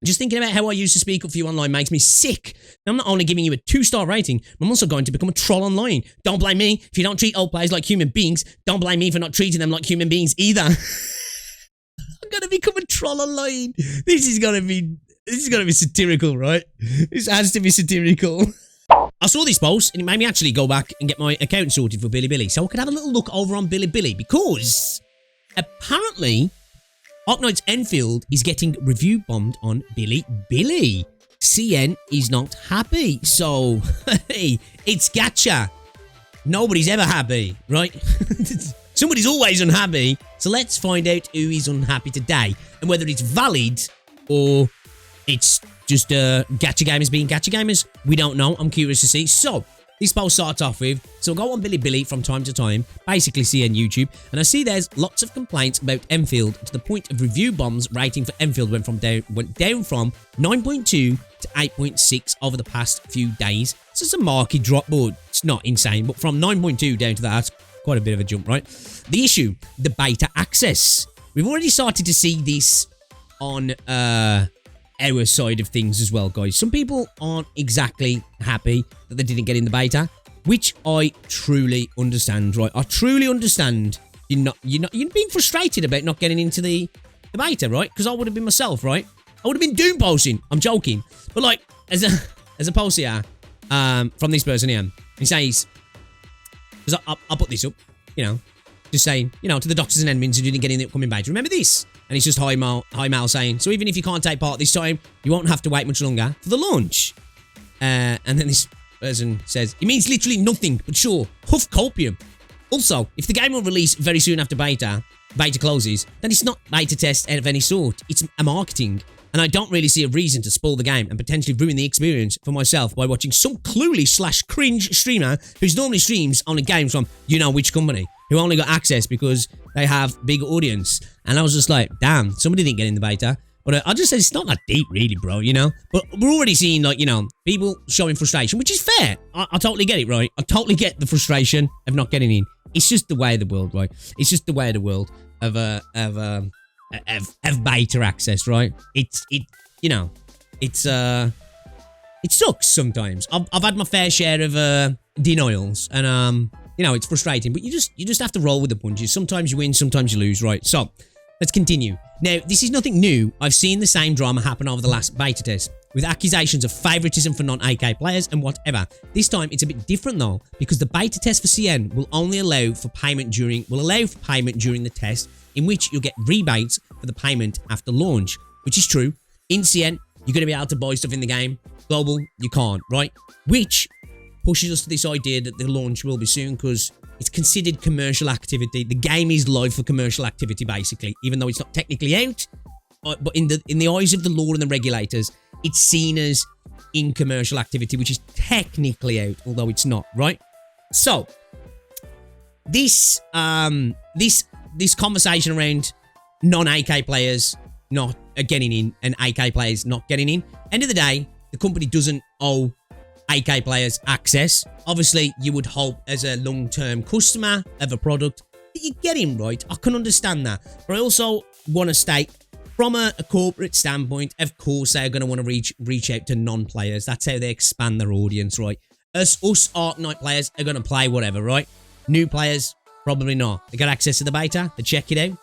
Just thinking about how I used to speak up for you online makes me sick. I'm not only giving you a 2-star rating, I'm also going to become a troll online. Don't blame me if you don't treat old players like human beings. Don't blame me for not treating them like human beings either. I'm gonna become a troll online. This is gonna be satirical, right? This has to be satirical. I saw this post and it made me actually go back and get my account sorted for Bilibili so I could have a little look over on Bilibili because apparently Arknights Endfield is getting review bombed on Bili Bili. CN is not happy. So, hey, it's gacha. Nobody's ever happy, right? Somebody's always unhappy. So let's find out who is unhappy today and whether it's valid or it's just gacha gamers being gacha gamers. We don't know. I'm curious to see. So, this post starts off with, so I'll go on Bilibili from time to time, basically CN YouTube, and I see there's lots of complaints about Endfield to the point of review bombs. Rating for Endfield went down from 9.2 to 8.6 over the past few days. So it's a market drop, but it's not insane. But from 9.2 down to that, quite a bit of a jump, right? The issue, the beta access. We've already started to see this on our side of things as well, guys. Some people aren't exactly happy that they didn't get in the beta, which I truly understand, right? I truly understand you're being frustrated about not getting into the beta, right? Because I would have been myself, right? I would have been doom posting. I'm joking. But like, as a post here, from this person here, he says, because I'll put this up, you know, just saying, you know, to the doctors and admins who didn't get in the upcoming beta. Remember this? And it's just High Mal saying, so even if you can't take part this time, you won't have to wait much longer for the launch. And then this person says, it means literally nothing, but sure, huff copium. Also, if the game will release very soon after beta closes, then it's not beta test of any sort. It's a marketing. And I don't really see a reason to spoil the game and potentially ruin the experience for myself by watching some clueless/cringe streamer who's normally streams only games from you know which company, who only got access because they have big audience. And I was just like, damn, somebody didn't get in the beta. But I just said it's not that deep really, bro, you know? But we're already seeing, like, you know, people showing frustration, which is fair. I totally get it, right? I totally get the frustration of not getting in. It's just the way of the world, right? It's just the way of the world of beta access, right? It sucks sometimes. I've had my fair share of denials, and you know, it's frustrating, but you just have to roll with the punches. Sometimes you win, sometimes you lose, right? So let's continue. Now, this is nothing new. I've seen the same drama happen over the last beta test, with accusations of favoritism for non-AK players and whatever. This time, it's a bit different though, because the beta test for CN will only allow for payment during the test, in which you'll get rebates for the payment after launch, which is true. In CN, you're going to be able to buy stuff in the game. Global, you can't, right? Which pushes us to this idea that the launch will be soon, because it's considered commercial activity. The game is live for commercial activity, basically, even though it's not technically out. But in the eyes of the law and the regulators, it's seen as in commercial activity, which is technically out, although it's not, right? So, this conversation around non-AK players not getting in and AK players not getting in, end of the day, the company doesn't owe AK players access. Obviously, you would hope as a long-term customer of a product that you get in, right? I can understand that. But I also want to state, from a corporate standpoint, of course, they're going to want to reach out to non-players. That's how they expand their audience, right? Us Arknight players are going to play whatever, right? New players, probably not. They got access to the beta. They check it out.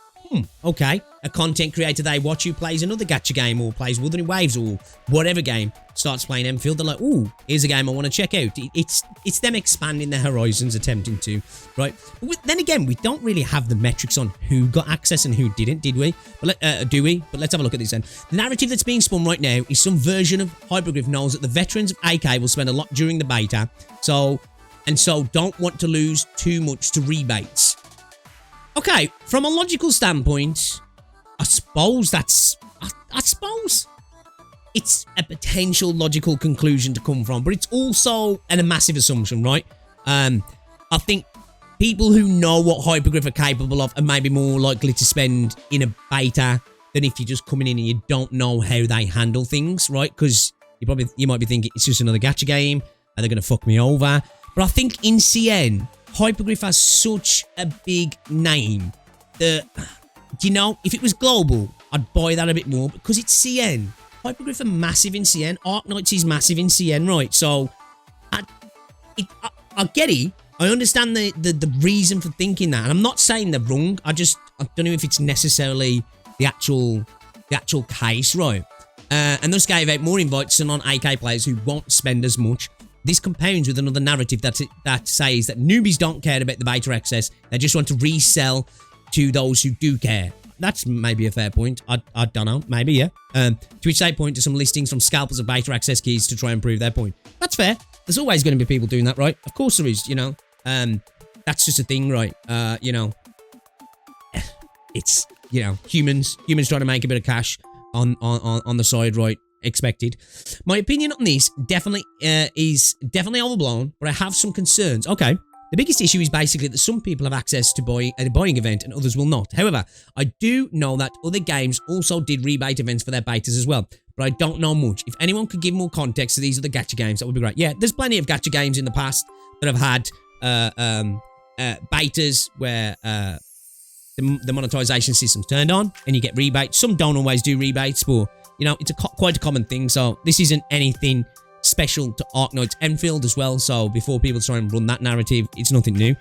Okay. A content creator they watch who plays another gacha game or plays Wuthering Waves or whatever game starts playing Endfield. They're like, ooh, here's a game I want to check out. It's them expanding their horizons, attempting to, right? But then again, we don't really have the metrics on who got access and who didn't, did we? But do we? But let's have a look at this then. The narrative that's being spun right now is some version of Hypergryph knows that the veterans of AK will spend a lot during the beta, so don't want to lose too much to rebates. Okay, from a logical standpoint, I suppose it's a potential logical conclusion to come from, but it's also a massive assumption, right? I think people who know what Hypergryph are capable of are maybe more likely to spend in a beta than if you're just coming in and you don't know how they handle things, right? Because you might be thinking it's just another gacha game, and they're going to fuck me over. But I think in CN, Hypergryph has such a big name that, you know, if it was global, I'd buy that a bit more because it's CN. Hypergryph are massive in CN. Arknights is massive in CN, right? So, I get it. I understand the reason for thinking that. And I'm not saying they're wrong. I don't know if it's necessarily the actual case, right? And thus gave out more invites to non-AK players who won't spend as much. This compounds with another narrative that says that newbies don't care about the beta access. They just want to resell to those who do care. That's maybe a fair point. I don't know. Maybe, yeah. To which they point to some listings from Scalpers of beta access keys to try and prove their point. That's fair. There's always going to be people doing that, right? Of course there is, you know. That's just a thing, right? You know, it's, you know, humans trying to make a bit of cash on the side, right? Expected. My opinion on this is definitely overblown, but I have some concerns. Okay. The biggest issue is basically that some people have access to buy at a buying event and others will not. However, I do know that other games also did rebate events for their betas as well, but I don't know much. If anyone could give more context to these other gacha games, that would be great. Yeah, there's plenty of gacha games in the past that have had betas where the monetization system's turned on and you get rebates. Some don't always do rebates, but you know, it's quite a common thing. So this isn't anything special to Arknights Endfield as well. So before people try and run that narrative, it's nothing new.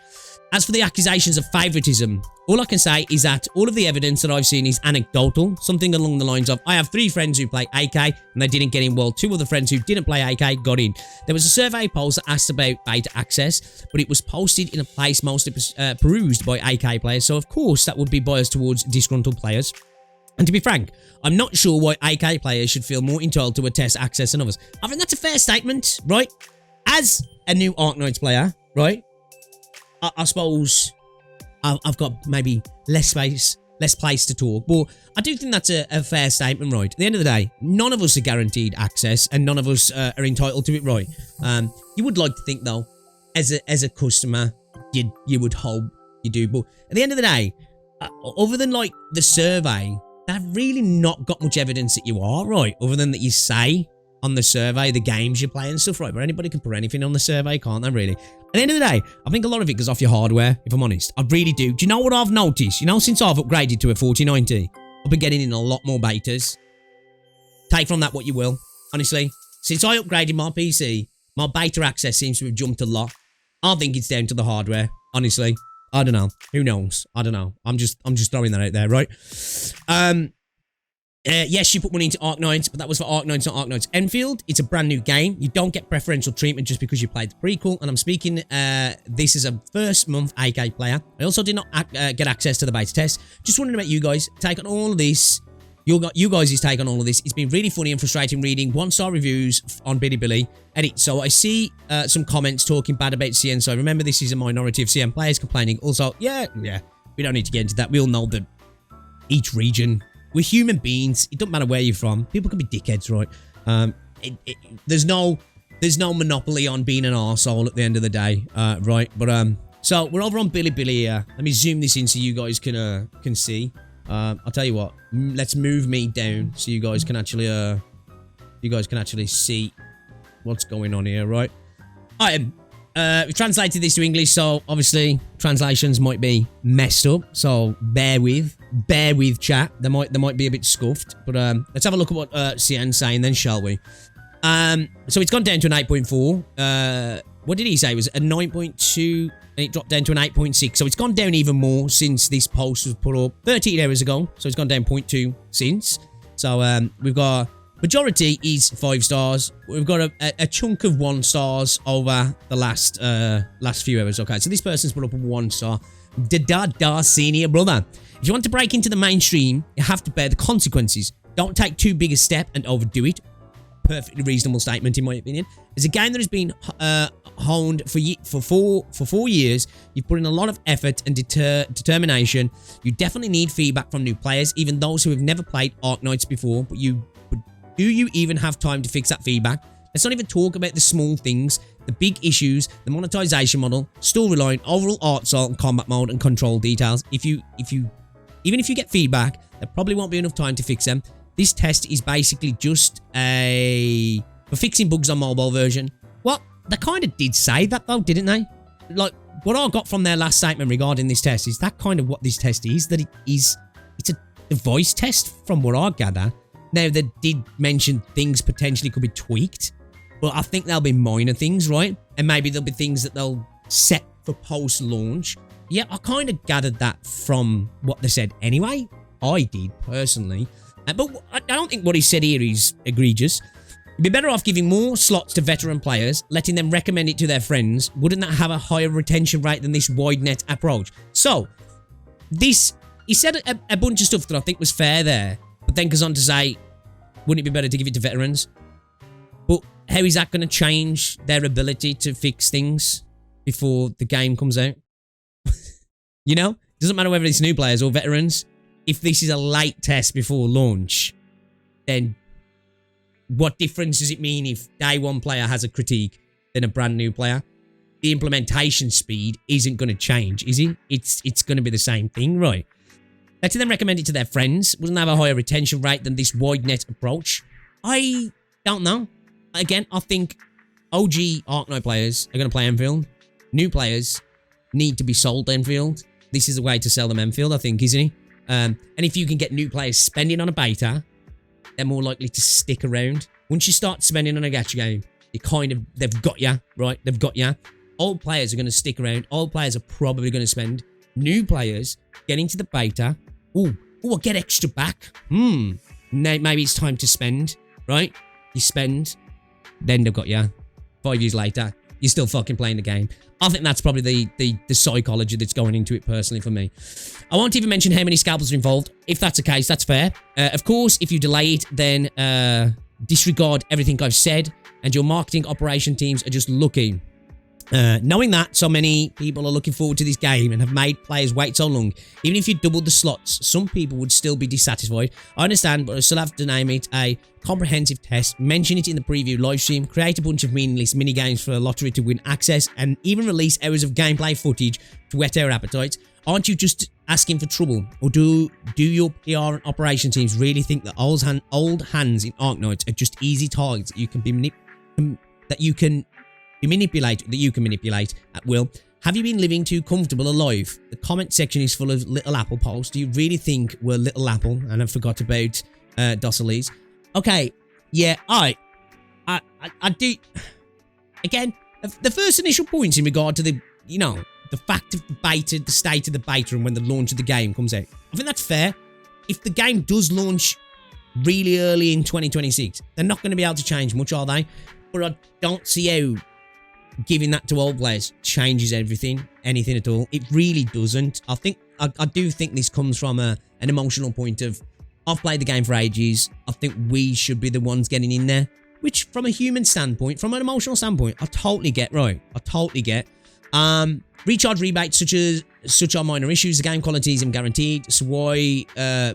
As for the accusations of favoritism, all I can say is that all of the evidence that I've seen is anecdotal. Something along the lines of, I have 3 friends who play AK and they didn't get in, while 2 other friends who didn't play AK got in. There was a survey post that asked about beta access, but it was posted in a place mostly perused by AK players. So of course that would be biased towards disgruntled players. And to be frank, I'm not sure why AK players should feel more entitled to a test access than others. I think that's a fair statement, right? As a new Arknights player, right? I suppose I've got maybe less place to talk, but I do think that's a fair statement, right? At the end of the day, none of us are guaranteed access, and none of us are entitled to it, right? You would like to think, though, as a customer, you would hope you do, but at the end of the day, other than like the survey, they've really not got much evidence that you are, right? Other than that you say on the survey the games you play and stuff, right? But anybody can put anything on the survey, can't they, really? At the end of the day, I think a lot of it goes off your hardware, if I'm honest. I really do. Do you know what I've noticed? You know, since I've upgraded to a 4090, I've been getting in a lot more betas. Take from that what you will, honestly. Since I upgraded my PC, my beta access seems to have jumped a lot. I think it's down to the hardware, honestly. I don't know. Who knows? I don't know. I'm just throwing that out there, right? Yes, you put money into Arknights, but that was for Arknights, not Arknights Endfield. It's a brand new game. You don't get preferential treatment just because you played the prequel. And I'm speaking this is a first month AK player. I also did not get access to the beta test. Just wondering about you guys. Take on all of this. You guys' take on all of this. It's been really funny and frustrating reading 1-star reviews on Bilibili. Edit. So I see some comments talking bad about CN. So remember, this is a minority of CN players complaining. Also, yeah, we don't need to get into that. We all know that each region, we're human beings. It doesn't matter where you're from. People can be dickheads, right? There's no monopoly on being an arsehole at the end of the day, right? But so we're over on Bilibili here. Let me zoom this in so you guys can see. I'll tell you what. Let's move me down so you guys can actually see what's going on here, right? We translated this to English, so obviously translations might be messed up. So bear with chat. They might be a bit scuffed, but let's have a look at what CN's saying then, shall we? So it's gone down to an 8.4. What did he say? It was a 9.2. And it dropped down to an 8.6. So it's gone down even more since this post was put up 13 hours ago. So it's gone down 0.2 since. So we've got majority is 5 stars. We've got a chunk of 1 stars over the last few hours. Okay, so this person's put up a 1 star. Da senior brother. If you want to break into the mainstream, you have to bear the consequences. Don't take too big a step and overdo it. Perfectly reasonable statement in my opinion. It's a game that has been honed for 4 years. You've put in a lot of effort and determination. You definitely need feedback from new players, even those who have never played Arknights before. But do you even have time to fix that feedback? Let's not even talk about the small things, the big issues, the monetization model, storyline, overall art style, and combat mode and control details. Even if you get feedback, there probably won't be enough time to fix them. This test is basically just for fixing bugs on mobile version. Well, they kind of did say that though, didn't they? Like, what I got from their last statement regarding this test is that kind of what this test is, that it's a voice test from what I gather. Now, they did mention things potentially could be tweaked, but I think there'll be minor things, right? And maybe there'll be things that they'll set for post-launch. Yeah, I kind of gathered that from what they said anyway. I did, personally. But I don't think what he said here is egregious. You'd be better off giving more slots to veteran players, letting them recommend it to their friends. Wouldn't that have a higher retention rate than this wide net approach? So, this... He said a bunch of stuff that I think was fair there, but then goes on to say, wouldn't it be better to give it to veterans? But how is that going to change their ability to fix things before the game comes out? You know? It doesn't matter whether it's new players or veterans. If this is a late test before launch, then what difference does it mean if day one player has a critique than a brand new player? The implementation speed isn't going to change, is it? It's going to be the same thing, right? Letting them recommend it to their friends. Wouldn't have a higher retention rate than this wide net approach. I don't know. Again, I think OG Arknight players are going to play Enfield. New players need to be sold Enfield. This is the way to sell them Enfield, I think, isn't it? And if you can get new players spending on a beta, they're more likely to stick around. Once you start spending on a gacha game, they've got ya, right? They've got ya. Old players are going to stick around. Old players are probably going to spend. New players get into the beta. Oh, I'll get extra back. Now maybe it's time to spend, right? You spend, then they've got ya. 5 years later, you're still fucking playing the game. I think that's probably the psychology that's going into it personally for me. I won't even mention how many scalpers are involved. If that's the case, that's fair. Of course, if you delay it, then disregard everything I've said, and your marketing operation teams are just looking. Knowing that so many people are looking forward to this game and have made players wait so long, even if you doubled the slots, some people would still be dissatisfied. I understand, but I still have to name it a comprehensive test, mention it in the preview livestream, create a bunch of meaningless mini-games for a lottery to win access, and even release hours of gameplay footage to whet our appetites. Aren't you just asking for trouble? Or do your PR and operation teams really think that old hands in Arknights are just easy targets that you can manipulate at will? Have you been living too comfortable a life? The comment section is full of Little Apple posts. Do you really think we're Little Apple? And I forgot about Dosseles. Okay, yeah, I do. Again, the first initial points in regard to the fact of the beta, the state of the beta, and when the launch of the game comes out, I think that's fair. If the game does launch really early in 2026, they're not going to be able to change much, are they? But I don't see how giving that to old players changes anything at all. It really doesn't. I do think this comes from an emotional point of, I've played the game for ages. I think we should be the ones getting in there, which from a human standpoint, from an emotional standpoint, I totally get, right? I totally get. Recharge rebates such are minor issues. The game quality isn't guaranteed, so why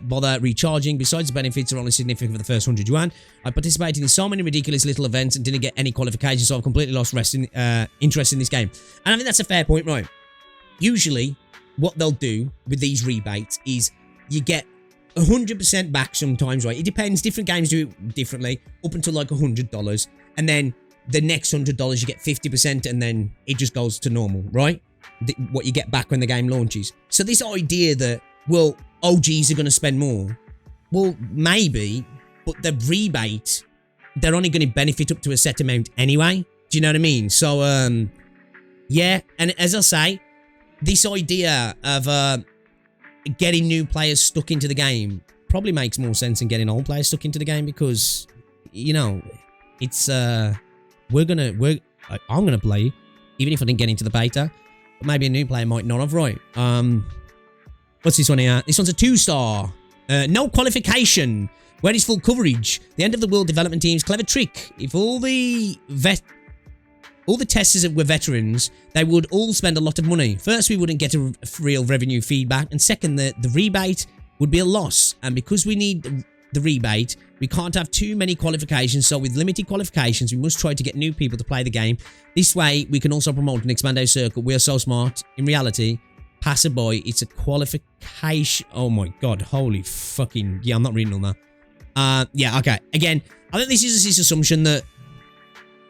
bother recharging? Besides, the benefits are only significant for the first 100 yuan. I participated in so many ridiculous little events and didn't get any qualifications, so I've completely lost interest in this game. And I think that's a fair point, right? Usually, what they'll do with these rebates is you get 100% back sometimes, right? It depends. Different games do it differently, up until like $100. And then the next $100 you get 50%, and then it just goes to normal, right? What you get back when the game launches. So this idea that, well, OGs are going to spend more. Well, maybe, but the rebate, they're only going to benefit up to a set amount anyway. Do you know what I mean? So, yeah. And as I say, this idea of getting new players stuck into the game probably makes more sense than getting old players stuck into the game, because, you know, it's, I'm gonna play, even if I didn't get into the beta. But maybe a new player might not have, right? What's this one here? This one's a 2-star. No qualification. Where is full coverage? The end of the world development team's clever trick. If all the testers were veterans, they would all spend a lot of money. First, we wouldn't get a real revenue feedback, and second, the rebate would be a loss. And because we need the rebate, we can't have too many qualifications, so with limited qualifications, we must try to get new people to play the game. This way, we can also promote and expand our circle. We are so smart. In reality, passerby, it's a qualification. Oh my god, holy fucking... Yeah, I'm not reading all that. Yeah, okay. Again, I think this is this assumption that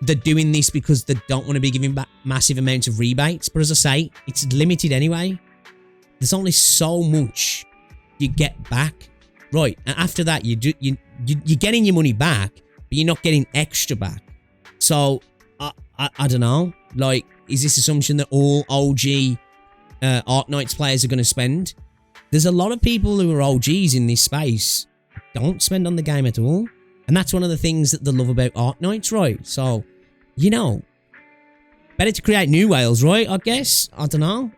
they're doing this because they don't want to be giving back massive amounts of rebates. But as I say, it's limited anyway. There's only so much you get back. Right, and after that, you're getting your money back, but you're not getting extra back. So, I don't know. Like, is this assumption that all OG Arknights players are going to spend? There's a lot of people who are OGs in this space don't spend on the game at all. And that's one of the things that they love about Arknights, right? So, you know, better to create new whales, right? I guess. I don't know.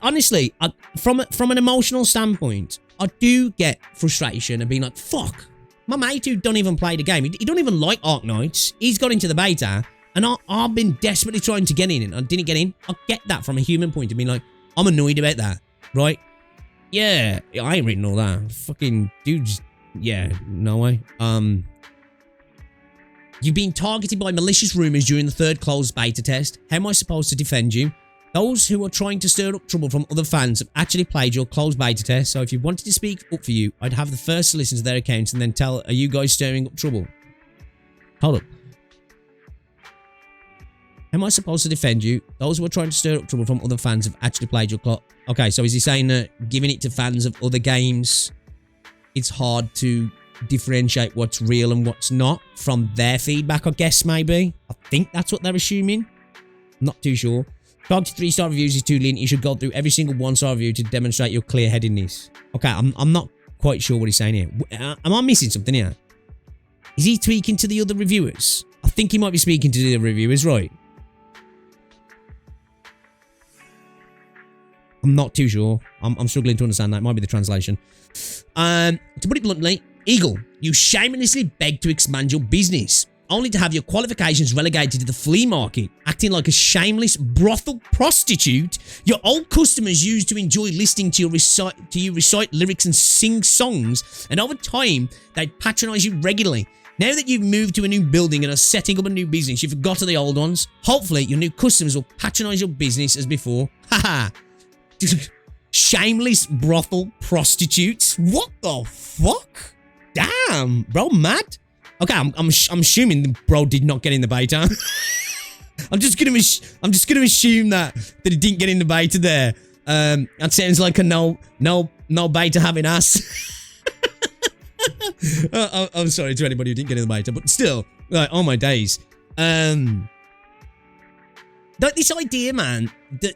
Honestly, from an emotional standpoint, I do get frustration and being like, fuck, my mate who don't even play the game, he don't even like Arknights, he's got into the beta, and I've been desperately trying to get in and I didn't get in. I get that from a human point of view, like, I'm annoyed about that, right? Yeah, I ain't reading all that. Fucking dudes, yeah, no way. You've been targeted by malicious rumors during the third closed beta test. How am I supposed to defend you? Those who are trying to stir up trouble from other fans have actually played your closed beta test, so if you wanted to speak up for you, I'd have the first to listen to their accounts and then tell, are you guys stirring up trouble? Hold up. How am I supposed to defend you? Those who are trying to stir up trouble from other fans have actually played your Okay, so is he saying that giving it to fans of other games, it's hard to differentiate what's real and what's not from their feedback, I guess, maybe? I think that's what they're assuming. I'm not too sure. Targeted 3-star reviews is too lenient. You should go through every single 1-star review to demonstrate your clear-headedness. Okay, I'm not quite sure what he's saying here. Am I missing something here? Is he tweaking to the other reviewers? I think he might be speaking to the other reviewers, right? I'm not too sure. I'm struggling to understand that. It might be the translation. To put it bluntly, Eagle, you shamelessly beg to expand your business, only to have your qualifications relegated to the flea market, acting like a shameless brothel prostitute your old customers use to enjoy listening to you recite lyrics and sing songs, and over time, they patronize you regularly. Now that you've moved to a new building and are setting up a new business, you've forgotten the old ones. Hopefully, your new customers will patronize your business as before. Haha. Shameless brothel prostitutes? What the fuck? Damn, bro, mad? Okay, I'm assuming the bro did not get in the beta. I'm just gonna assume that he didn't get in the beta there. That sounds like a no beta having ass. I'm sorry to anybody who didn't get in the beta, but still, like, oh my days. Like this idea, man, that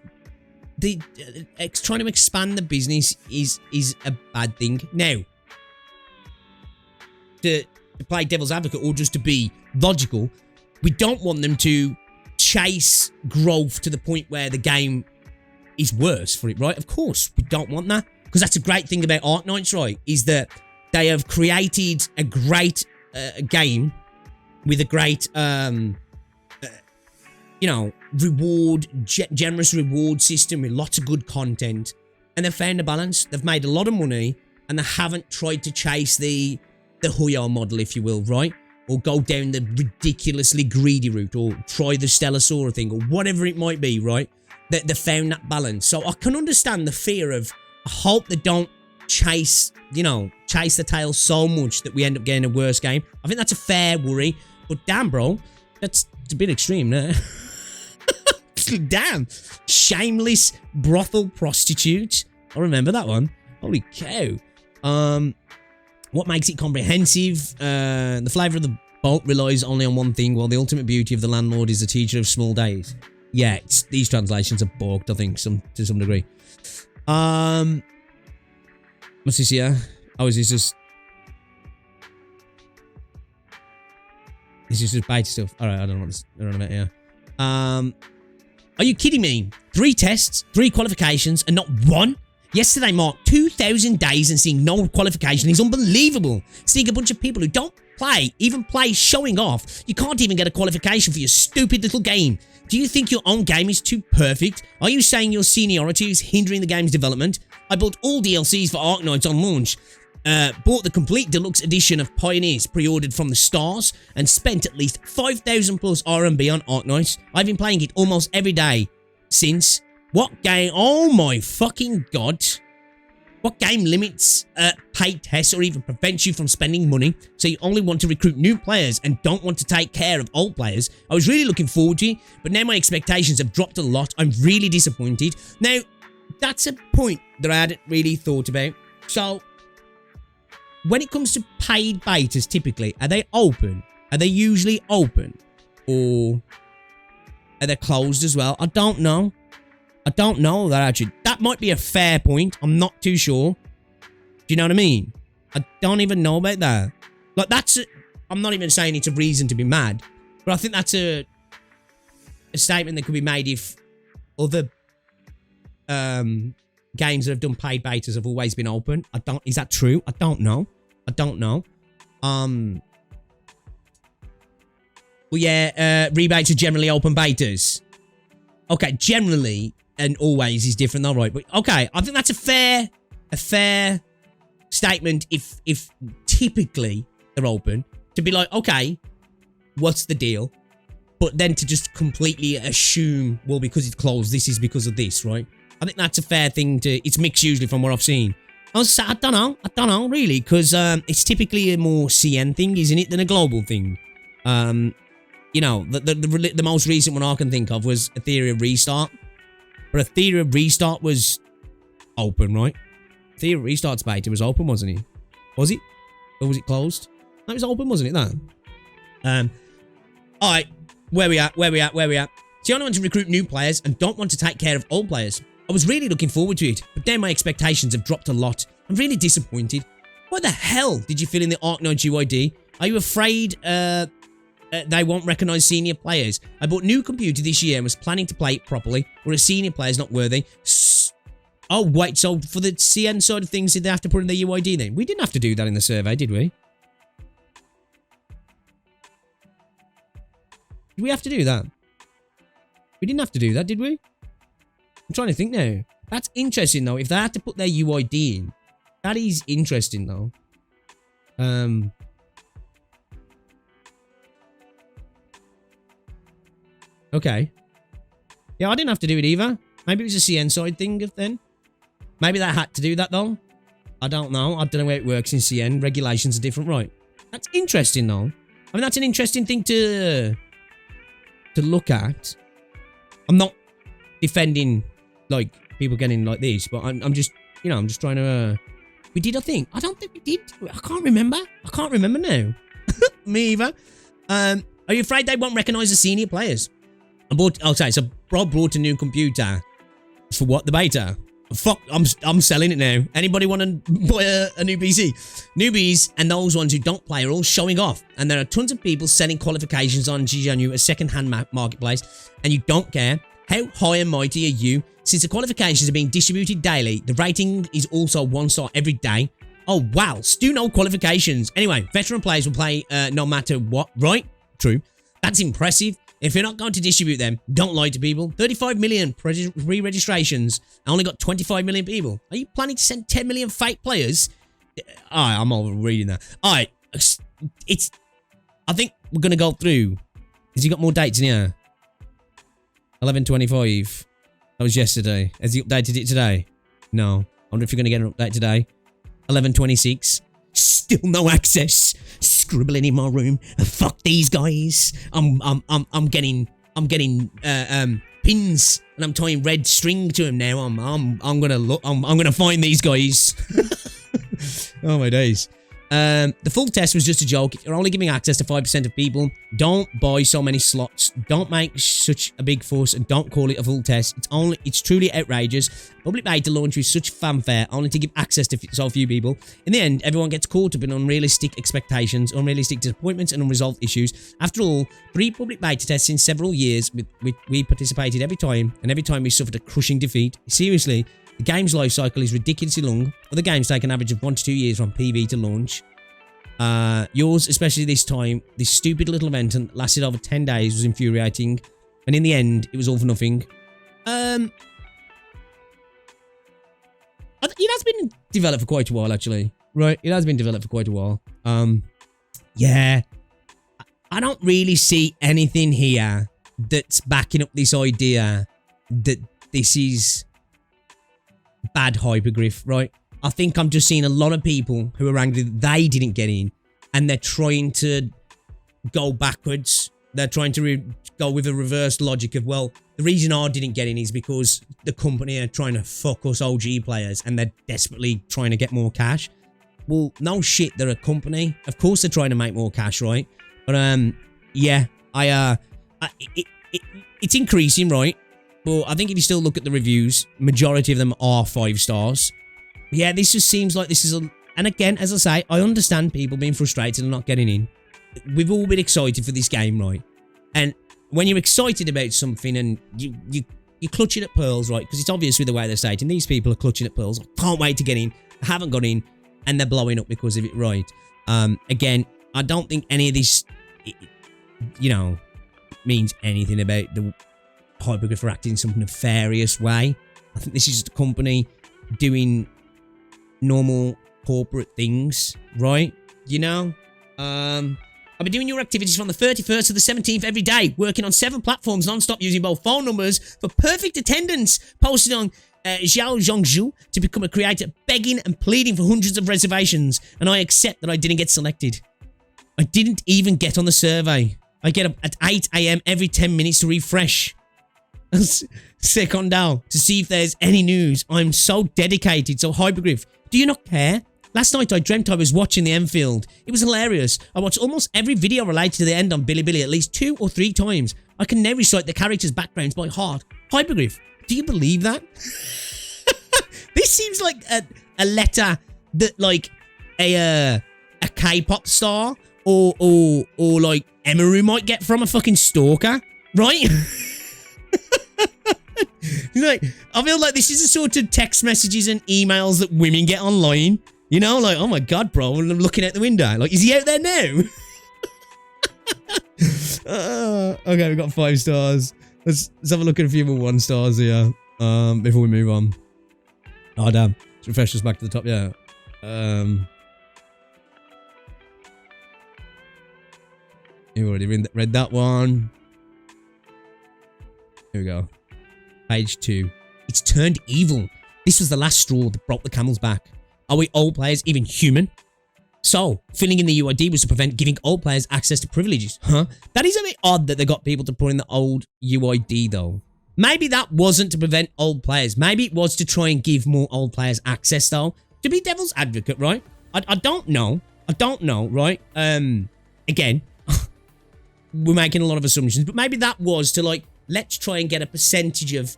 trying to expand the business is a bad thing. Now, to play devil's advocate, or just to be logical, we don't want them to chase growth to the point where the game is worse for it, right? Of course, we don't want that, because that's a great thing about Arknights, right? Is that they have created a great game with a great, you know, generous reward system with lots of good content, and they've found a balance. They've made a lot of money, and they haven't tried to chase the Huyo model, if you will, right? Or go down the ridiculously greedy route, or try the Stellasaura thing, or whatever it might be, right? They found that balance. So I can understand the fear of, I hope they don't chase the tail so much that we end up getting a worse game. I think that's a fair worry, but damn, bro, that's a bit extreme, no? Damn. Shameless brothel prostitute. I remember that one. Holy cow. What makes it comprehensive? The flavour of the bolt relies only on one thing, while the ultimate beauty of the landlord is the teacher of small days. Yeah, these translations are bugged, I think, to some degree. What's this here? Oh, is this just... This is just beta stuff. Alright, I don't know about here. Are you kidding me? 3 tests, 3 qualifications, and not 1? Yesterday marked 2,000 days and seeing no qualification is unbelievable. Seeing a bunch of people who don't even play showing off, you can't even get a qualification for your stupid little game. Do you think your own game is too perfect? Are you saying your seniority is hindering the game's development? I bought all DLCs for Arknights on launch. Bought the complete deluxe edition of Pioneers pre-ordered from the stars and spent at least 5,000 plus RMB on Arknights. I've been playing it almost every day since. What game? Oh my fucking god. What game limits paid tests or even prevents you from spending money, so you only want to recruit new players and don't want to take care of old players? I was really looking forward to it, but now my expectations have dropped a lot. I'm really disappointed. Now, that's a point that I hadn't really thought about. So, when it comes to paid betas, typically, are they open? Are they usually open? Or are they closed as well? I don't know. I don't know that actually. That might be a fair point. I'm not too sure. Do you know what I mean? I don't even know about that. Like, I'm not even saying it's a reason to be mad, but I think that's a statement that could be made if other games that have done paid betas have always been open. Is that true? I don't know. I don't know. Well, yeah, rebates are generally open betas. Okay, generally and always is different though, right? But okay, I think that's a fair statement if typically they're open. To be like, okay, what's the deal? But then to just completely assume, well, because it's closed, this is because of this, right? I think that's a fair thing to... It's mixed usually from what I've seen. I don't know, really, because it's typically a more CN thing, isn't it, than a global thing. You know, the most recent one I can think of was Ethereum Restart. But Ethereum Restart was open, right? Ethereum Restart's beta was open, wasn't it? Was it? Or was it closed? No, it was open, wasn't it, that? Alright, where we at? See, I want to recruit new players and don't want to take care of old players. I was really looking forward to it, but then my expectations have dropped a lot. I'm really disappointed. Why the hell did you fill in the Arknights UID? Are you afraid they won't recognise senior players? I bought a new computer this year and was planning to play it properly, or a senior player's not worthy. Oh, wait, so for the CN side of things, did they have to put in the UID then? We didn't have to do that in the survey, did we? Did we have to do that? We didn't have to do that, did we? I'm trying to think now. That's interesting, though. If they had to put their UID in, that is interesting, though. Okay. Yeah, I didn't have to do it either. Maybe it was a CN side thing then. Maybe they had to do that, though. I don't know. I don't know how it works in CN. Regulations are different, right? That's interesting, though. I mean, that's an interesting thing to look at. I'm not defending, like, people getting like this, but I'm just, you know, I'm just trying to... we did, I think. I don't think we did. I can't remember. I can't remember now. Me either. Are you afraid they won't recognise the senior players? Okay, so Rob brought a new computer. For what? The beta? Fuck, I'm selling it now. Anybody want to buy a new PC? Newbies and those ones who don't play are all showing off. And there are tons of people selling qualifications on GGNU, a second-hand marketplace. And you don't care. How high and mighty are you? Since the qualifications are being distributed daily, the rating is also 1 star every day. Oh, wow. Stu no qualifications. Anyway, veteran players will play no matter what, right? True. That's impressive. If you're not going to distribute them, don't lie to people. 35 million pre-registrations. I only got 25 million people. Are you planning to send 10 million fake players? Alright, I'm overreading that. Alright, I think we're going to go through. Has he got more dates in here? 11:25. That was yesterday. Has he updated it today? No. I wonder if you're going to get an update today. 11:26. Still no access. Scribbling in my room. Fuck these guys. I'm getting pins and I'm tying red string to them now. I'm gonna find these guys. Oh my days. The full test was just a joke. If you're only giving access to 5% of people, don't buy so many slots. Don't make such a big fuss and don't call it a full test. It's truly outrageous. Public beta launch with such fanfare only to give access to so few people. In the end, everyone gets caught up in unrealistic expectations, unrealistic disappointments and unresolved issues. After all, 3 public beta tests in several years, we participated every time, and every time we suffered a crushing defeat. Seriously, the game's life cycle is ridiculously long. Other games take an average of 1 to 2 years from PB to launch. Yours, especially this time, this stupid little event and lasted over 10 days was infuriating. And in the end, it was all for nothing. It has been developed for quite a while, actually. Right, it has been developed for quite a while. Yeah. I don't really see anything here that's backing up this idea that this is bad Hypergryph, right? I think I'm just seeing a lot of people who are angry that they didn't get in, and they're trying to go backwards. They're trying to go with a reverse logic of, well, the reason I didn't get in is because the company are trying to fuck us OG players, and they're desperately trying to get more cash. well, no shit, they're a company. Of course they're trying to make more cash, right? But, yeah, it's increasing, right? But I think if you still look at the reviews, majority of them are 5 stars. Yeah, this just seems like this is a... And again, as I say, I understand people being frustrated and not getting in. We've all been excited for this game, right? And when you're excited about something and you're clutching at pearls, right? Because it's obvious with the way they're stating, these people are clutching at pearls. I can't wait to get in. I haven't got in. And they're blowing up because of it, right? Again, I don't think any of this, you know, means anything about the Hypergryph acting in some nefarious way. I think this is just a company doing normal corporate things, right? You know? I've been doing your activities from the 31st to the 17th every day, working on 7 platforms non-stop using both phone numbers for perfect attendance, posted on Xiao Zhongzhu to become a creator, begging and pleading for hundreds of reservations, and I accept that I didn't get selected. I didn't even get on the survey. I get up at 8 AM every 10 minutes to refresh. Secondal, to see if there's any news. I'm so dedicated. So Hypergryph, do you not care? Last night I dreamt I was watching the Endfield. It was hilarious. I watched almost every video related to the end on Bilibili at least 2 or 3 times. I can now recite the characters' backgrounds by heart. Hypergryph, do you believe that? This seems like a letter that like a K-pop star or like Emery might get from a fucking stalker, right? Like, I feel like this is the sort of text messages and emails that women get online. You know, like, oh my god, bro, I'm looking out the window. Like, is he out there now? Okay, we've got 5 stars. Let's have a look at a few more 1 stars here before we move on. Oh, damn. Let's refresh us back to the top, yeah. You've already read that one. Here we go. Page 2. It's turned evil. This was the last straw that broke the camel's back. Are we old players even human? So, filling in the UID was to prevent giving old players access to privileges. Huh? That is a bit odd that they got people to put in the old UID though. Maybe that wasn't to prevent old players. Maybe it was to try and give more old players access though. To be devil's advocate, right? I don't know. I don't know, right? Again, we're making a lot of assumptions, but maybe that was to like, let's try and get a percentage of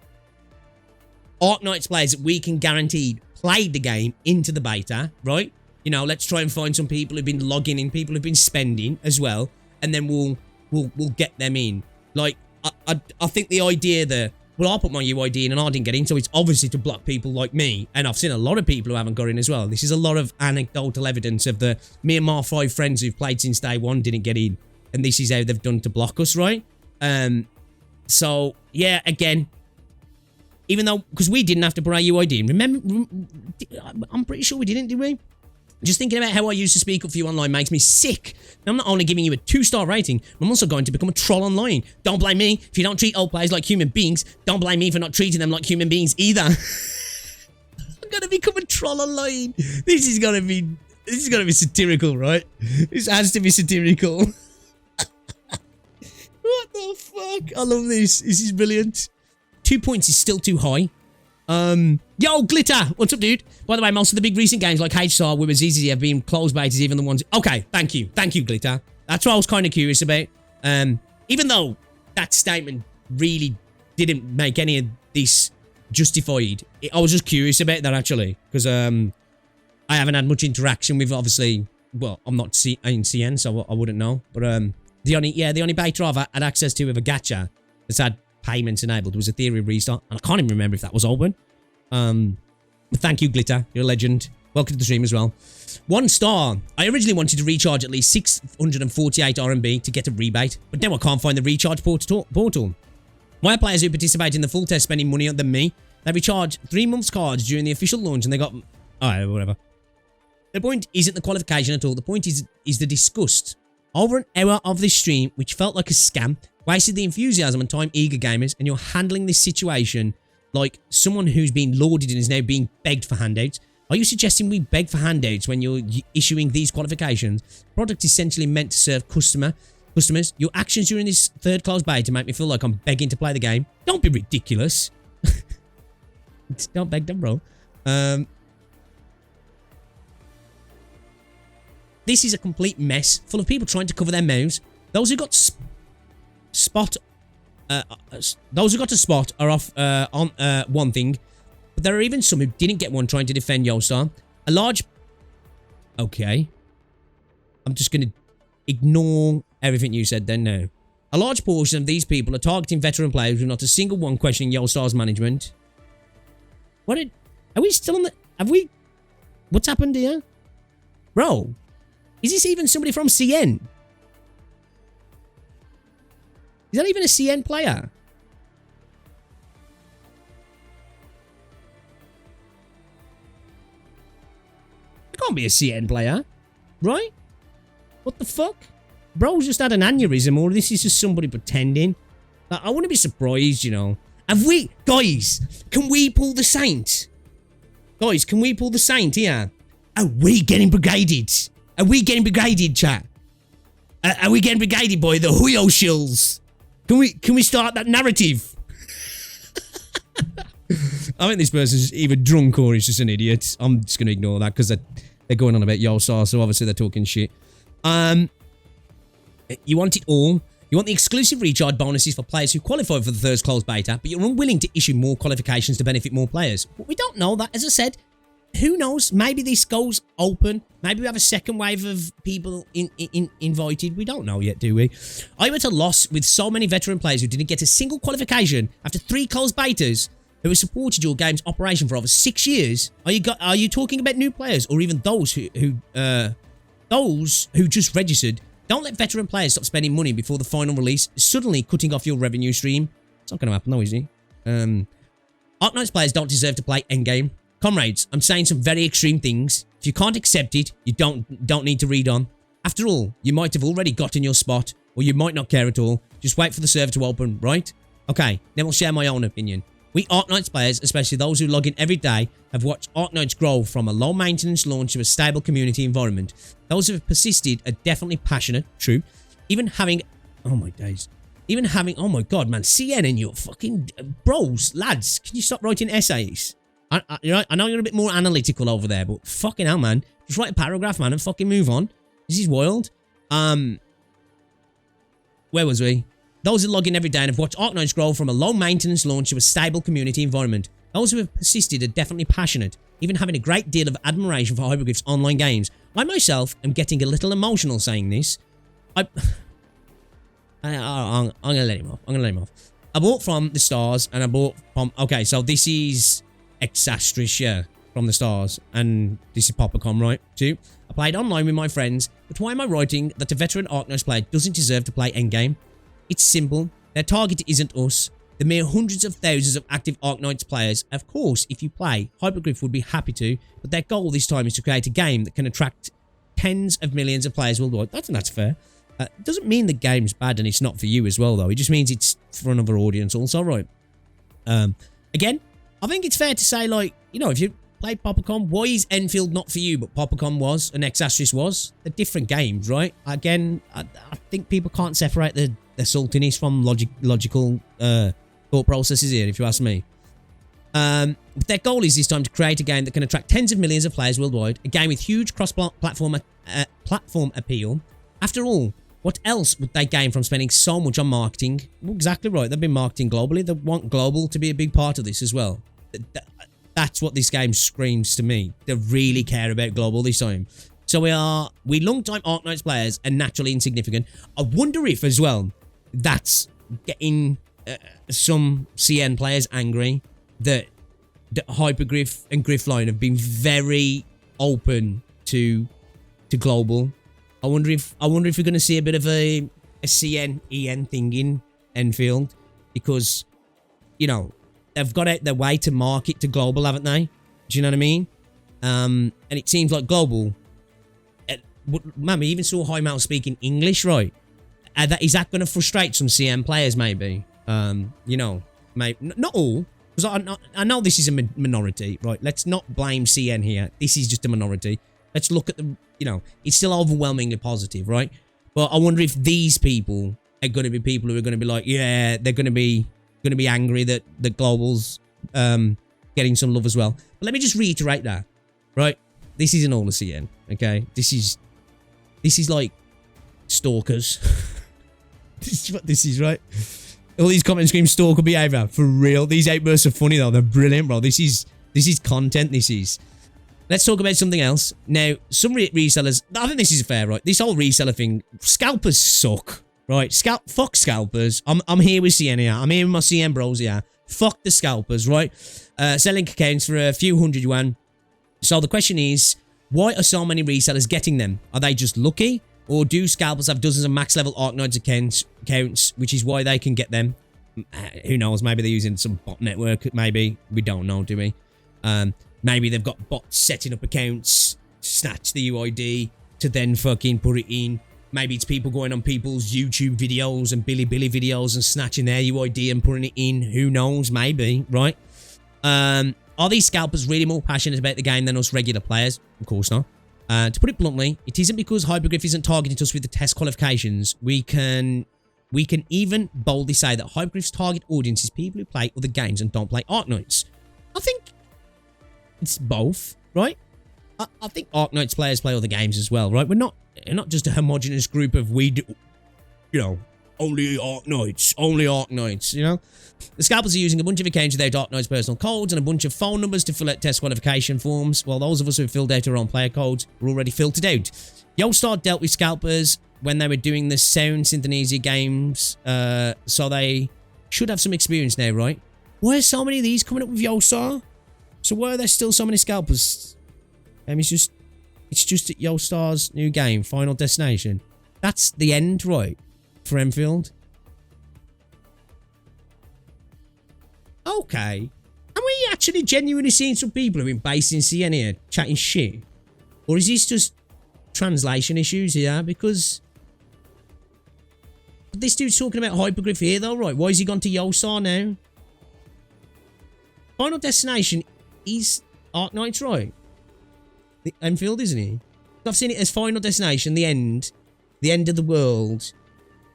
Arknights players that we can guarantee played the game into the beta, right? You know, let's try and find some people who've been logging in, people who've been spending as well, and then we'll get them in. Like, I think the idea that, well, I put my UID in and I didn't get in, so it's obviously to block people like me, and I've seen a lot of people who haven't got in as well. This is a lot of anecdotal evidence of the me and my 5 friends who've played since day 1 didn't get in, and this is how they've done to block us, right? So, yeah, again, even though, because we didn't have to put our UID in. Remember, I'm pretty sure we didn't, did we? Just thinking about how I used to speak up for you online makes me sick. Now, I'm not only giving you a 2-star rating, I'm also going to become a troll online. Don't blame me if you don't treat old players like human beings. Don't blame me for not treating them like human beings either. I'm going to become a troll online. This is going to be satirical, right? This has to be satirical. What the fuck? I love this. This is brilliant. 2 points is still too high. Yo, Glitter! What's up, dude? By the way, most of the big recent games like HStar were as easy have been closed betas, even the ones... Okay, thank you. Thank you, Glitter. That's what I was kind of curious about. Even though that statement really didn't make any of this justified, I was just curious about that, actually. Because, I haven't had much interaction with, obviously... Well, I'm not in CN, so I wouldn't know. But, the only beta I've had access to with a gacha that's had payments enabled was a theory restart, and I can't even remember if that was open. But thank you, Glitter. You're a legend. Welcome to the stream as well. 1 star. I originally wanted to recharge at least 648 RMB to get a rebate, but now I can't find the recharge portal. Why are players who participate in the full test spending money than me? They recharged 3 months cards during the official launch, and they got... Alright, whatever. The point isn't the qualification at all. The point is the disgust. Over an hour of this stream, which felt like a scam, wasted the enthusiasm and time eager gamers, and you're handling this situation like someone who's been lauded and is now being begged for handouts. Are you suggesting we beg for handouts when you're issuing these qualifications? Product essentially meant to serve customers. Your actions during this third class beta make me feel like I'm begging to play the game. Don't be ridiculous. Don't beg them, bro. This is a complete mess full of people trying to cover their mouths. Those who got those who got a spot are off on one thing, but there are even some who didn't get one trying to defend Yosar. A large... Okay. I'm just going to ignore everything you said then now. A large portion of these people are targeting veteran players with not a single one questioning Yosar's management. What did... Are we still on the... Have we... What's happened here? Bro, is this even somebody from CN? Is that even a CN player? It can't be a CN player, right? What the fuck? Bro's just had an aneurysm, or this is just somebody pretending. I wouldn't be surprised, you know. Have we... Guys, can we pull the Saint? Guys, can we pull the Saint here? Are we getting brigaded? Are we getting brigaded, chat? Are we getting brigaded by the Huyo shills? Can we start that narrative? I think this person's either drunk or he's just an idiot. I'm just going to ignore that because they're going on about Yosar, so obviously they're talking shit. You want it all. You want the exclusive recharge bonuses for players who qualify for the first closed beta, but you're unwilling to issue more qualifications to benefit more players. But we don't know that. As I said, who knows? Maybe this goes open. Maybe we have a second wave of people invited. We don't know yet, do we? I went to loss with so many veteran players who didn't get a single qualification after 3 closed betas who have supported your game's operation for over 6 years. Are you talking about new players or even those who just registered? Don't let veteran players stop spending money before the final release, suddenly cutting off your revenue stream. It's not going to happen, though, is it? Arknights players don't deserve to play endgame. Comrades, I'm saying some very extreme things. If you can't accept it, you don't need to read on. After all, you might have already gotten your spot, or you might not care at all. Just wait for the server to open, right? Okay, then I'll share my own opinion. We Arknights players, especially those who log in every day, have watched Arknights grow from a low-maintenance launch to a stable community environment. Those who have persisted are definitely passionate, true. Even having... Oh my days. Even having... Oh my god, man. CN and your fucking... Bros, lads, can you stop writing essays? I know you're a bit more analytical over there, but fucking hell, man. Just write a paragraph, man, and fucking move on. This is wild. Where was we? Those who log in every day and have watched Arknights grow from a low-maintenance launch to a stable community environment. Those who have persisted are definitely passionate, even having a great deal of admiration for Hypergryph's online games. I myself am getting a little emotional saying this. I'm gonna let him off. I bought from the stars, and I bought from... Okay, so this is... Exastris, yeah, from the stars, and this is Poppercom, right? 2. I played online with my friends, but why am I writing that a veteran Arknights player doesn't deserve to play endgame? It's simple. Their target isn't us. The mere hundreds of thousands of active Arknights players. Of course, if you play, Hypergryph would be happy to, but their goal this time is to create a game that can attract tens of millions of players worldwide. I think that's fair. It doesn't mean the game's bad and it's not for you as well, though. It just means it's for another audience also, right? Again, I think it's fair to say, like, you know, if you played Poppercom, why is Enfield not for you, but Poppercom was and Exastris was? They're different games, right? Again, I think people can't separate the saltiness from logical thought processes here, if you ask me. But their goal is this time to create a game that can attract tens of millions of players worldwide, a game with huge cross-platform appeal. After all, what else would they gain from spending so much on marketing? Well, exactly right. They've been marketing globally. They want global to be a big part of this as well. That's what this game screams to me. They really care about global this time. So we long-time Arknights players and naturally insignificant. I wonder if as well that's getting some CN players angry that Hypergryph and Gryphline have been very open to global. I wonder if we're going to see a bit of a CN EN thing in Enfield, because, you know, they've got out their way to market to global, haven't they? Do you know what I mean? And it seems like global. Man, we even saw Highmount speaking English, right? Is that going to frustrate some CN players? Maybe. You know, maybe not all, because I know this is a minority, right? Let's not blame CN here. This is just a minority. Let's look at the, you know, it's still overwhelmingly positive, right? But I wonder if these people are going to be people who are going to be like, yeah, they're going to be angry that the global's getting some love as well. But let me just reiterate that, right? This isn't all a CN, okay? This is This is like stalkers. This is what this is, right? All these comments scream stalker behavior. For real. These outbursts are funny though. They're brilliant, bro. This is content, this is. Let's talk about something else. Now, some resellers, I think this is fair, right? This whole reseller thing, scalpers suck, right? Fuck scalpers. I'm here with CN here. I'm here with my CN bros here. Fuck the scalpers, right? Selling accounts for a few hundred yuan. So the question is, why are so many resellers getting them? Are they just lucky? Or do scalpers have dozens of max level Arknights accounts, which is why they can get them? Who knows? Maybe they're using some bot network. Maybe. We don't know, do we? Maybe they've got bots setting up accounts, snatch the UID to then fucking put it in. Maybe it's people going on people's YouTube videos and Bilibili videos and snatching their UID and putting it in. Who knows? Maybe, right? Are these scalpers really more passionate about the game than us regular players? Of course not. To put it bluntly, it isn't because Hypergryph isn't targeting us with the test qualifications. We can even boldly say that Hypergryph's target audience is people who play other games and don't play Arknights. I think it's both, right? I think Arknights players play other games as well, right? We're not just a homogenous group of only Arknights, you know? The scalpers are using a bunch of accounts without Arknights personal codes and a bunch of phone numbers to fill out test qualification forms, while those of us who have filled out our own player codes were already filtered out. Yostar dealt with scalpers when they were doing the Sound Synthesia games, so they should have some experience now, right? Why are so many of these coming up with Yostar? So why are there still so many scalpers? It's just at Yostar's new game, Final Destination. That's the end, right? For Endfield. Okay. Are we actually genuinely seeing some people who've been based in CN here chatting shit? Or is this just translation issues here? Because this dude's talking about Hypergryph here though, right? Why has he gone to Yostar now? Final Destination is Arknights, right? The Endfield, isn't he? I've seen it as Final Destination, the end of the world.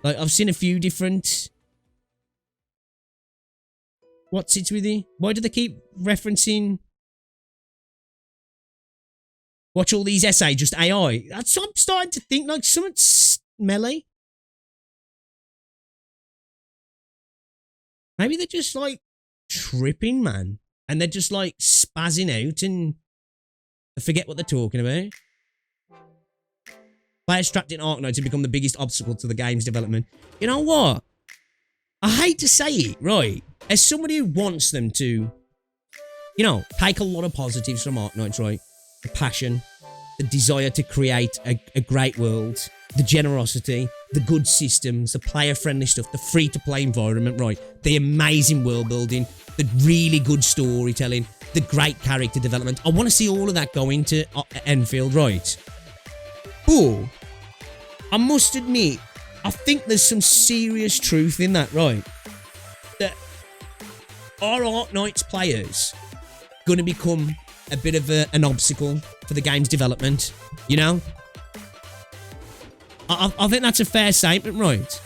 Like, I've seen a few different... What's it with you? Why do they keep referencing... Watch all these essays, just AI. I'm starting to think like something smelly. Maybe they're just like tripping, man. And they're just like spazzing out and I forget what they're talking about. Players trapped in Arknights have become the biggest obstacle to the game's development. You know what? I hate to say it, right? As somebody who wants them to, you know, take a lot of positives from Arknights, right? The passion, the desire to create a great world, the generosity, the good systems, the player-friendly stuff, the free-to-play environment, right? The amazing world building, the really good storytelling, the great character development. I want to see all of that go into Endfield, right? But I must admit, I think there's some serious truth in that, right? That are Arknights players going to become a bit of an obstacle for the game's development, you know? I think that's a fair statement, right?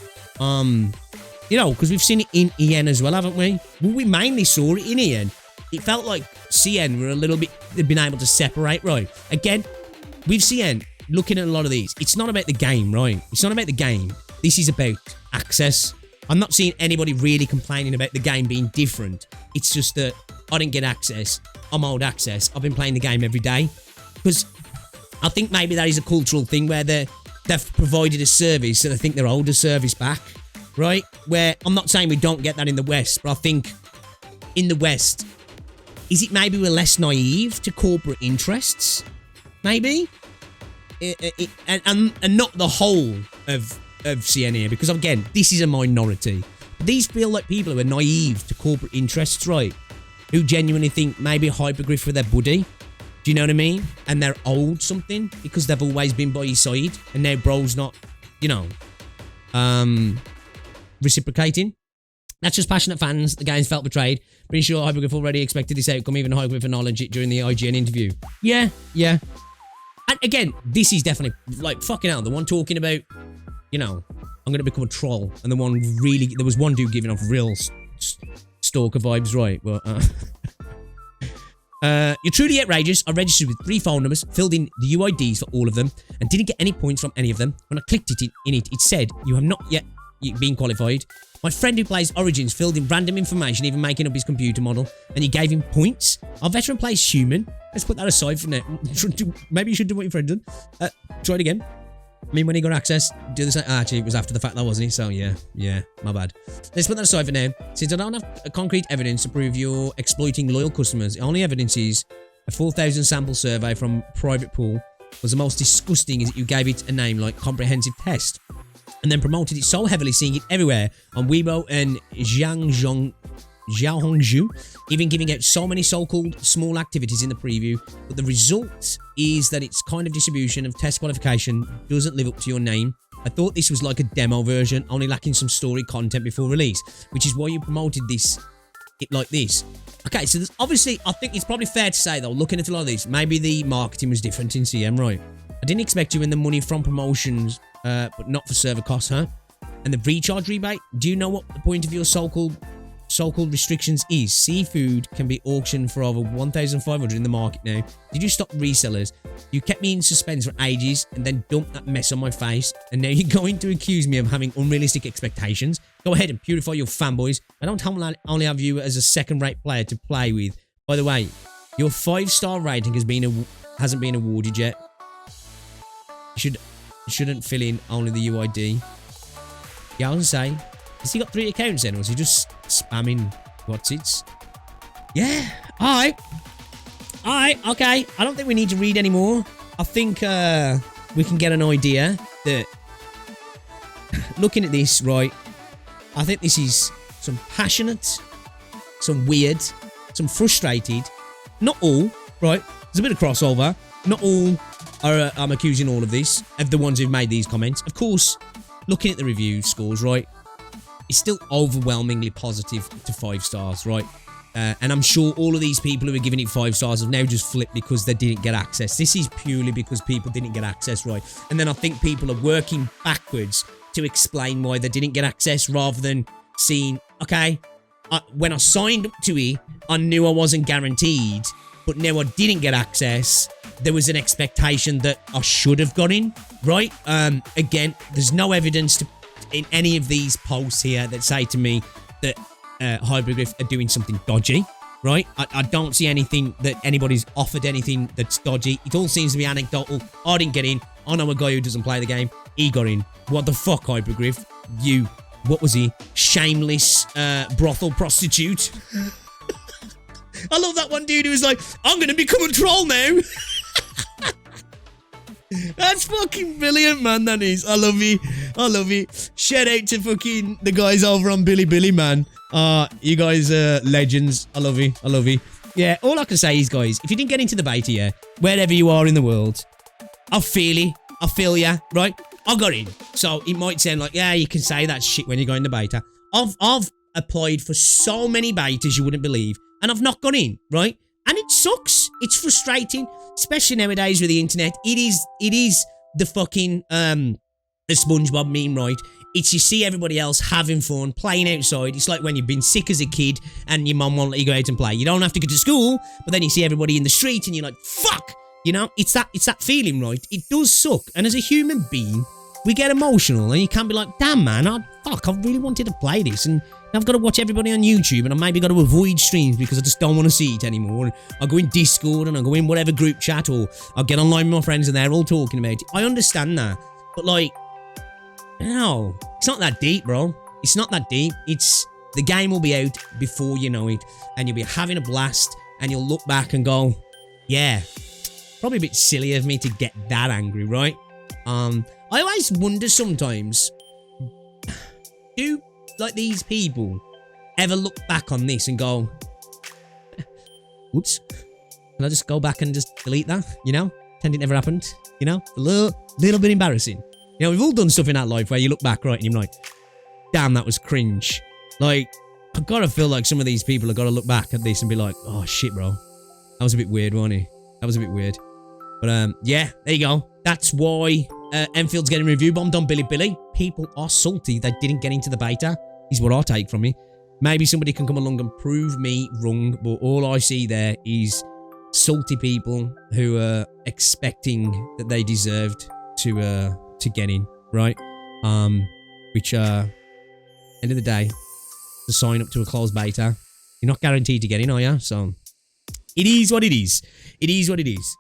You know, because we've seen it in EN as well, haven't we? Well, we mainly saw it in EN. It felt like CN were a little bit, they've been able to separate, right? Again, with CN, looking at a lot of these, it's not about the game, right? It's not about the game. This is about access. I'm not seeing anybody really complaining about the game being different. It's just that I didn't get access. I'm owed access. I've been playing the game every day. Because I think maybe that is a cultural thing where they've provided a service, so they think they're owed a service back, right? Where I'm not saying we don't get that in the West, but I think in the West, is it maybe we're less naive to corporate interests? Maybe? And not the whole of CN here, because again, this is a minority. These feel like people who are naive to corporate interests, right? Who genuinely think maybe Hypergryph for their buddy. Do you know what I mean? And they're owed something because they've always been by your side, and now bro's not, you know, reciprocating. That's just passionate fans. The game's felt betrayed. Pretty sure Hypergryph already expected this outcome, even Hypergryph acknowledged it during the IGN interview. Yeah. And again, this is definitely, like, fucking hell, the one talking about, you know, I'm going to become a troll, and the one really, there was one dude giving off real stalker vibes, right? But, You're truly outrageous. I registered with 3 phone numbers, filled in the UIDs for all of them, and didn't get any points from any of them. When I clicked it said, you have not yet been qualified. My friend who plays Origins filled in random information, even making up his computer model, and you gave him points. Our veteran plays human. Let's put that aside for now. Maybe you should do what your friend did. Try it again. I mean, when he got access, do the same. Actually, it was after the fact that, wasn't he? So, yeah, my bad. Let's put that aside for now. Since I don't have concrete evidence to prove you're exploiting loyal customers, the only evidence is a 4,000 sample survey from private pool. Was the most disgusting is that you gave it a name like Comprehensive Test, and then promoted it so heavily, seeing it everywhere on Weibo and Xiaohongzhu, even giving out so many so-called small activities in the preview, but the result is that its kind of distribution of test qualification doesn't live up to your name. I thought this was like a demo version, only lacking some story content before release, which is why you promoted it like this. Okay, so there's obviously, I think it's probably fair to say though, looking at a lot of this, maybe the marketing was different in CM, right? I didn't expect you in the money from promotions, but not for server costs, huh? And the recharge rebate, do you know what the point of your so-called restrictions is? Seafood can be auctioned for over 1,500 in the market now. Did you stop resellers? You kept me in suspense for ages and then dumped that mess on my face, and now you're going to accuse me of having unrealistic expectations? Go ahead and purify your fanboys. I don't only have you as a second-rate player to play with. By the way, your 5-star rating hasn't been awarded yet. You shouldn't fill in only the UID. Yeah, I was gonna say, has he got 3 accounts then, or is he just spamming what's-its? Yeah, alright, okay. I don't think we need to read anymore. I think we can get an idea that, looking at this, right, I think this is some passionate, some weird, some frustrated. Not all, right? There's a bit of crossover. Not all are, I'm accusing all of this, of the ones who've made these comments. Of course, looking at the review scores, right, it's still overwhelmingly positive to 5 stars, right? And I'm sure all of these people who are giving it 5 stars have now just flipped because they didn't get access. This is purely because people didn't get access, right? And then I think people are working backwards to explain why they didn't get access, rather than seeing, okay, when I signed up to it, I knew I wasn't guaranteed, but now I didn't get access. There was an expectation that I should have got in, right? Again, there's no evidence in any of these posts here that say to me that Hypergryph are doing something dodgy, right? I don't see anything that anybody's offered anything that's dodgy. It all seems to be anecdotal. I didn't get in. I know a guy who doesn't play the game. He got in. What the fuck, Hypergryph? You, what was he? Shameless brothel prostitute? I love that one dude who was like, I'm going to become a troll now. That's fucking brilliant, man, that is. I love you. I love you. Shout out to fucking the guys over on Bilibili, man. You guys are legends. I love you. I love you. Yeah, all I can say is, guys, if you didn't get into the beta, yeah, wherever you are in the world, I feel it. I feel ya, right? I got in. So it might sound like, yeah, you can say that shit when you go in the beta. I've applied for so many betas you wouldn't believe, and I've not gone in, right? And it sucks. It's frustrating, especially nowadays with the internet. It is the fucking the SpongeBob meme, right? It's you see everybody else having fun, playing outside. It's like when you've been sick as a kid and your mum won't let you go out and play. You don't have to go to school, but then you see everybody in the street and you're like, fuck! You know, it's that feeling, right? It does suck. And as a human being, we get emotional and you can't be like, damn man, I really wanted to play this, and I've got to watch everybody on YouTube, and I maybe got to avoid streams because I just don't want to see it anymore. And I'll go in Discord and I'll go in whatever group chat, or I'll get online with my friends and they're all talking about it. I understand that. But like, no, it's not that deep, bro. It's not that deep. It's, the game will be out before you know it, and you'll be having a blast, and you'll look back and go, yeah, probably a bit silly of me to get that angry, right? I always wonder sometimes, do like these people ever look back on this and go, oops, can I just go back and just delete that, you know? Pretend it never happened, you know? A little bit embarrassing. You know, we've all done stuff in our life where you look back, right, and you're like, damn, that was cringe. Like, I've got to feel like some of these people have got to look back at this and be like, oh shit, bro. That was a bit weird, wasn't it? That was a bit weird. But, yeah, there you go. That's why Enfield's getting review bombed on Bilibili. People are salty they didn't get into the beta, is what I take from it. Maybe somebody can come along and prove me wrong, but all I see there is salty people who are expecting that they deserved to get in, right? Which end of the day, to sign up to a closed beta, you're not guaranteed to get in, are you? So it is what it is. It is what it is.